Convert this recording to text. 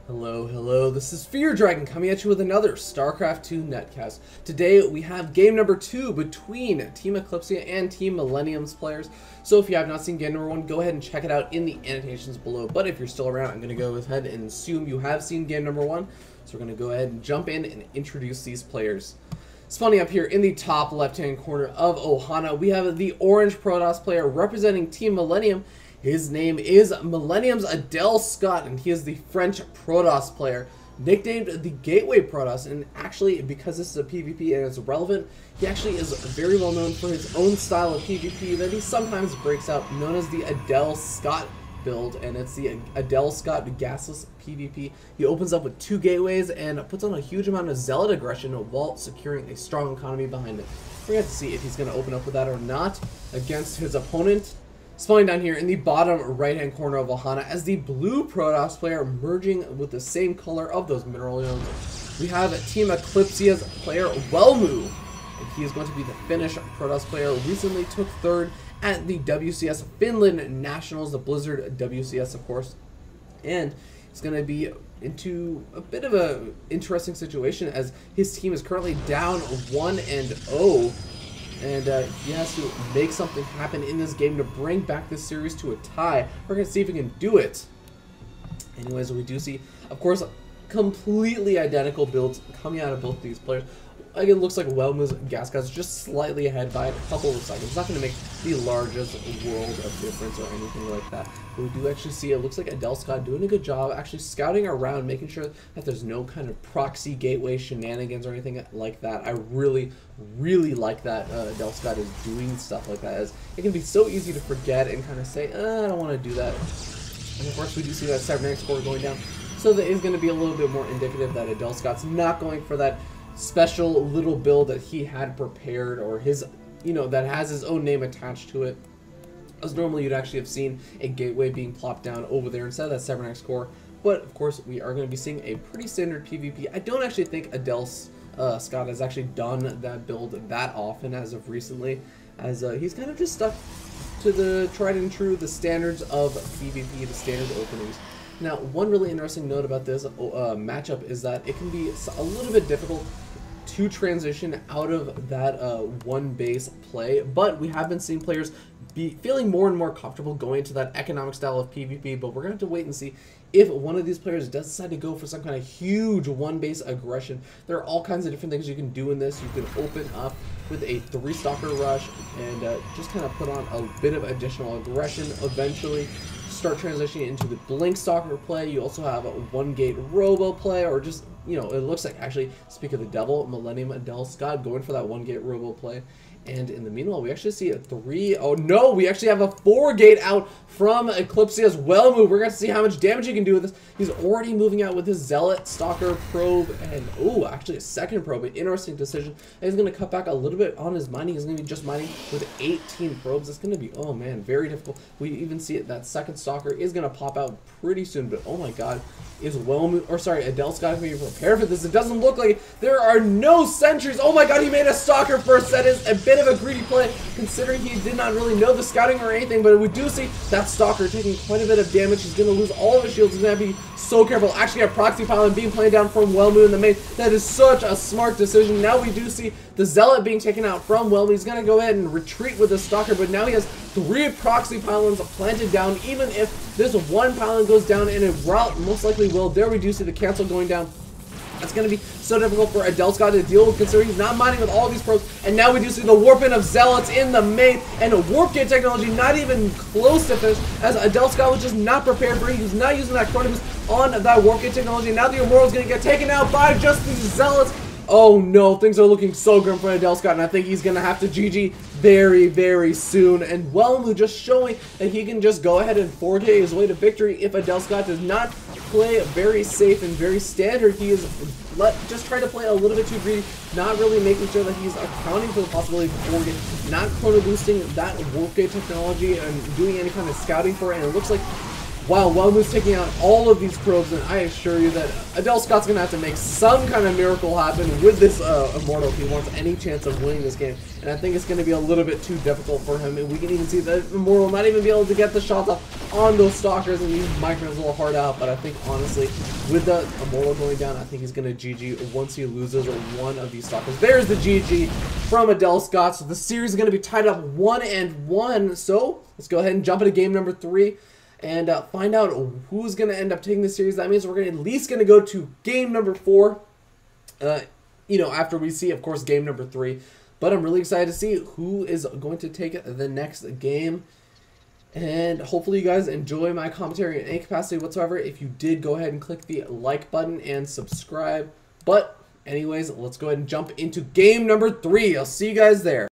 Hello, this is Fear Dragon coming at you with another StarCraft 2 netcast. Today we have game number 2 between Team Eclypsia and Team Millennium's players. So if you have not seen game number 1, go ahead and check it out in the annotations below. But if you're still around, I'm going to go ahead and assume you have seen game number 1. So we're going to go ahead and jump in and introduce these players. Spawning up here in the top left-hand corner of Ohana, we have the orange Protoss player representing Team Millennium. His name is MilleniumAdelscott, and he is the French Protoss player, nicknamed the Gateway Protoss. And actually, because this is a PvP and it's relevant, he actually is very well known for his own style of PvP that he sometimes breaks out, known as the Adelscott build, and it's the Adelscott gasless PvP. He opens up with 2 gateways and puts on a huge amount of zealot aggression while securing a strong economy behind it. We're going to have to see if he's going to open up with that or not against his opponent. Spawning down here in the bottom right-hand corner of Ohana as the blue Protoss player merging with the same color of those mineral nodes, we have Team Eclypsia's player Welmu, and he is going to be the Finnish Protoss player. Recently took 3rd at the WCS Finland Nationals, the Blizzard WCS, of course, and he's going to be into a bit of a interesting situation as his team is currently down 1-0. And he has to make something happen in this game to bring back this series to a tie. We're going to see if he can do it. Anyways, we do see, of course, completely identical builds coming out of both these players. Like, it looks like Welmu's Gascot's just slightly ahead by a couple of seconds. It's not going to make the largest world of difference or anything like that. But we do actually see it looks like Adelscott doing a good job actually scouting around, making sure that there's no kind of proxy gateway shenanigans or anything like that. I really like that Adelscott is doing stuff like that, as it can be so easy to forget and kind of say, I don't want to do that. And of course we do see that cybernetic score going down. So that is going to be a little bit more indicative that Adelscott's not going for that special little build that he had prepared, or his, that has his own name attached to it. As normally you'd actually have seen a gateway being plopped down over there instead of that cybernetic core. But of course we are going to be seeing a pretty standard PvP. I don't actually think Adelscott has actually done that build that often as of recently, as he's kind of just stuck to the tried and true, the standards of PvP, the standard openings. Now, one really interesting note about this matchup is that it can be a little bit difficult to transition out of that one base play, but we have been seeing players be feeling more and more comfortable going into that economic style of PvP. But we're going to have to wait and see if one of these players does decide to go for some kind of huge one base aggression. There are all kinds of different things you can do in this. You can open up with a 3-stalker rush and just kind of put on a bit of additional aggression eventually. Start transitioning into the blink stalker play. You also have a 1-gate robo play, or just, it looks like, actually, speak of the devil, MilleniumAdelscott going for that 1-gate robo play. And in the meanwhile, we actually see a 3. Oh no, we actually have a 4-gate out from EclypsiaWelmu. We're going to see how much damage he can do with this. He's already moving out with his Zealot Stalker probe, and actually a 2nd probe. An interesting decision. And he's going to cut back a little bit on his mining. He's going to be just mining with 18 probes. It's going to be, oh man, very difficult. We even see it, that 2nd Stalker is going to pop out pretty soon, but oh my god, is Adelscott going to be prepared for this? It doesn't look like it. There are no sentries. Oh my god, he made a Stalker first. That is a bit of a greedy play, considering he did not really know the scouting or anything, but we do see that Stalker taking quite a bit of damage. He's going to lose all of his shields. He's going to be so careful. Actually, a proxy pylon being played down from Welmu in the main. That is such a smart decision. Now we do see the Zealot being taken out from Welmu. He's going to go ahead and retreat with the Stalker, but now he has 3 proxy pylons planted down. Even if this 1 pylon goes down, and it most likely will, there we do see the cancel going down. That's going to be so difficult for Adelscott to deal with, considering he's not mining with all these probes. And now we do see the warp-in of Zealots in the main, and a warp gate technology not even close to finish, as Adelscott was just not prepared for it. He was not using that chrono boost on that warp gate technology. Now the Immortal is going to get taken out by just these Zealots. Oh no, things are looking so grim for Adelscott, and I think he's going to have to GG very soon. And Welmu just showing that he can just go ahead and 4K his way to victory if Adelscott does not play very safe and very standard. He is just trying to play a little bit too greedy, not really making sure that he's accounting for the possibility of 4K, not chrono boosting that warp gate technology and doing any kind of scouting for it. And it looks like While Welmu's taking out all of these probes, and I assure you that Adelscott's going to have to make some kind of miracle happen with this Immortal if he wants any chance of winning this game. And I think it's going to be a little bit too difficult for him, and we can even see that Immortal not even be able to get the shots off on those Stalkers, and these Microns a little hard out. But I think, honestly, with the Immortal going down, I think he's going to GG once he loses one of these Stalkers. There's the GG from Adelscott. So the series is going to be tied up 1-1. So let's go ahead and jump into game number 3. And find out who's going to end up taking the series. That means we're at least going to go to game number 4, you know, after we see, of course, game number 3. But I'm really excited to see who is going to take the next game. And hopefully you guys enjoy my commentary in any capacity whatsoever. If you did, go ahead and click the like button and subscribe. But anyways, let's go ahead and jump into game number 3. I'll see you guys there.